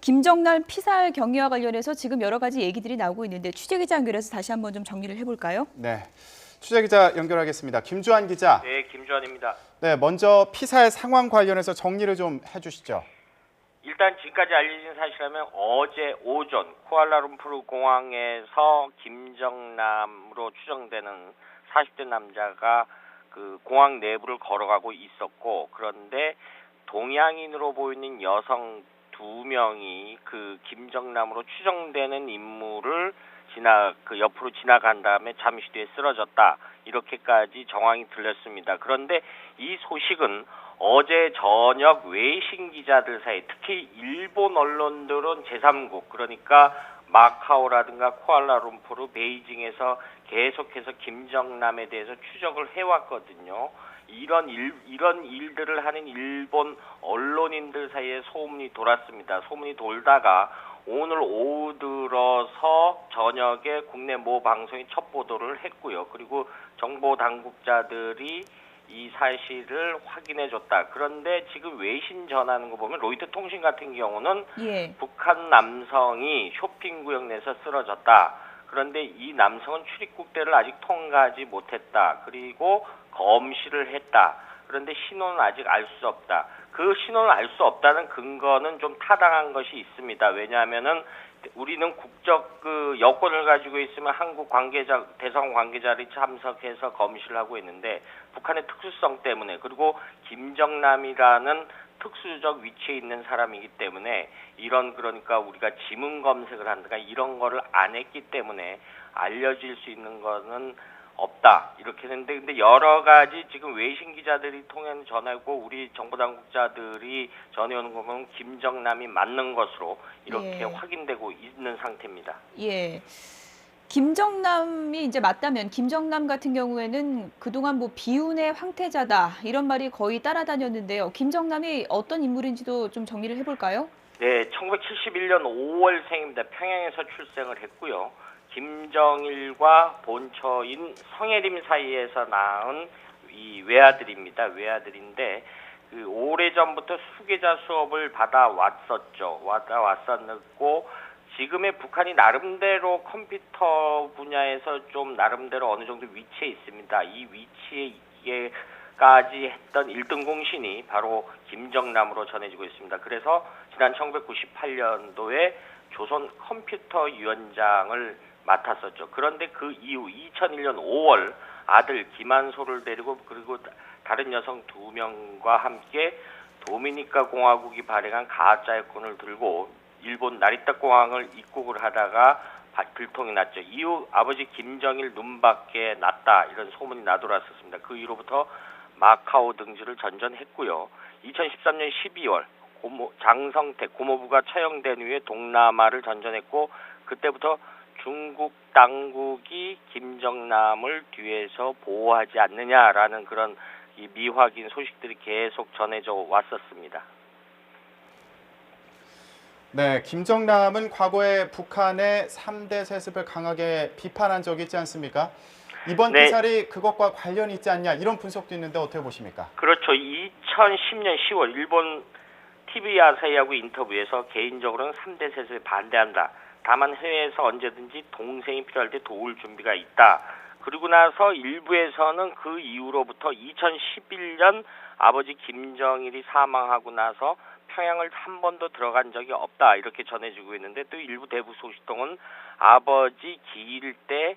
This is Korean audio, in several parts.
김정남 피살 경위와 관련해서 지금 여러 가지 얘기들이 나오고 있는데 취재기자 연결해서 다시 한번 좀 정리를 해볼까요? 네, 취재기자 연결하겠습니다. 김주한 기자. 네, 김주환입니다. 네, 먼저 피살 상황 관련해서 정리를 좀 해주시죠. 일단 지금까지 알려진 사실이라면 어제 오전 쿠알라룸푸르 공항에서 김정남으로 추정되는 40대 남자가 그 공항 내부를 걸어가고 있었고, 그런데 동양인으로 보이는 여성 2명이 그 김정남으로 추정되는 인물을 옆으로 지나간 다음에 잠시 뒤에 쓰러졌다. 이렇게까지 정황이 들렸습니다. 그런데 이 소식은 어제 저녁 외신 기자들 사이, 특히 일본 언론들은 제3국, 그러니까 마카오라든가 쿠알라룸푸르, 베이징에서 계속해서 김정남에 대해서 추적을 해왔거든요. 이런 일들을 하는 일본 언론인들 사이에 소문이 돌았습니다. 소문이 돌다가 오늘 오후 들어서 저녁에 국내 모 방송이 첫 보도를 했고요. 그리고 정보 당국자들이 이 사실을 확인해줬다. 그런데 지금 외신 전하는 거 보면 로이터 통신 같은 경우는 북한 남성이 쇼핑구역 내에서 쓰러졌다. 그런데 이 남성은 출입국대를 아직 통과하지 못했다. 그리고 검시를 했다. 그런데 신원은 아직 알 수 없다. 그 신원을 알 수 없다는 근거는 좀 타당한 것이 있습니다. 왜냐하면은 우리는 국적 여권을 가지고 있으면 한국 관계자, 대성 관계자들이 참석해서 검시를 하고 있는데 북한의 특수성 때문에, 그리고 김정남이라는 특수적 위치에 있는 사람이기 때문에 그러니까 우리가 지문 검색을 한다가 이런 거를 안 했기 때문에 알려질 수 있는 거는 없다. 이렇게 했는데, 근데 여러 가지 지금 외신 기자들이 통해 전하고 우리 정보당국자들이 전해오는 거 보면 김정남이 맞는 것으로 이렇게 확인되고 있는 상태입니다. 예. 김정남이 이제 맞다면 김정남 같은 경우에는 그동안 뭐 비운의 황태자다 이런 말이 거의 따라다녔는데요. 김정남이 어떤 인물인지도 좀 정리를 해볼까요? 네, 1971년 5월생입니다. 평양에서 출생을 했고요. 김정일과 본처인 성혜림 사이에서 낳은 이 외아들입니다. 외아들인데 오래전부터 수계자 수업을 받아왔었고 지금의 북한이 나름대로 컴퓨터 분야에서 좀 나름대로 어느 정도 위치에 있습니다. 이 위치에까지 했던 1등 공신이 바로 김정남으로 전해지고 있습니다. 그래서 지난 1998년도에 조선 컴퓨터 위원장을 맡았었죠. 그런데 그 이후 2001년 5월 아들 김한솔을 데리고 그리고 다른 여성 2명과 함께 도미니카 공화국이 발행한 가짜 여권을 들고 일본 나리타 공항을 입국을 하다가 들통이 났죠. 이후 아버지 김정일 눈밖에 났다 이런 소문이 나돌았었습니다. 그 이후로부터 마카오 등지를 전전했고요. 2013년 12월 장성택 고모부가 처형된 후에 동남아를 전전했고 그때부터 중국 당국이 김정남을 뒤에서 보호하지 않느냐라는 그런 이 미확인 소식들이 계속 전해져 왔었습니다. 네, 김정남은 과거에 북한의 3대 세습을 강하게 비판한 적이 있지 않습니까? 이번 피살이 그것과 관련이 있지 않냐 이런 분석도 있는데 어떻게 보십니까? 그렇죠. 2010년 10월 일본 TV 아사히하고 인터뷰에서 개인적으로는 3대 세습에 반대한다. 다만 해외에서 언제든지 동생이 필요할 때 도울 준비가 있다. 그리고 나서 일부에서는 그 이후로부터 2011년 아버지 김정일이 사망하고 나서 평양을 한 번도 들어간 적이 없다. 이렇게 전해지고 있는데 또 일부 대북 소식통은 아버지 기일 때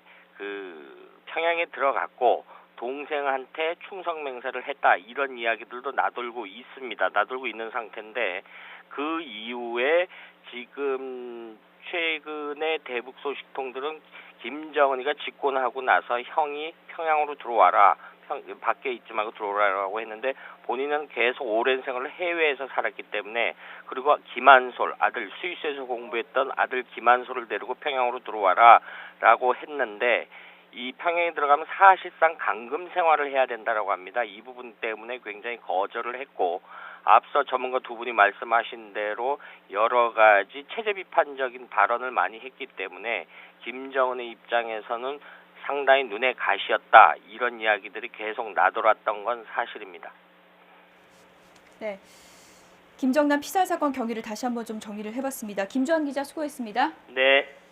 평양에 들어갔고 동생한테 충성 맹세를 했다. 이런 이야기들도 나돌고 있습니다. 나돌고 있는 상태인데 그 이후에 지금 최근에 대북 소식통들은 김정은이가 집권하고 나서 형이 평양으로 들어와라. 밖에 있지 말고 들어오라고 했는데 본인은 계속 오랜 생활을 해외에서 살았기 때문에 그리고 김한솔 아들 스위스에서 공부했던 아들 김한솔을 데리고 평양으로 들어와라 라고 했는데 이 평양에 들어가면 사실상 감금 생활을 해야 된다라고 합니다. 이 부분 때문에 굉장히 거절을 했고 앞서 전문가 두 분이 말씀하신 대로 여러 가지 체제 비판적인 발언을 많이 했기 때문에 김정은의 입장에서는 상당히 눈에 가시였다. 이런 이야기들이 계속 나돌았던 건 사실입니다. 네. 김정남 피살 사건 경위를 다시 한번 좀 정리를 해봤습니다. 김주환 기자 수고했습니다. 네.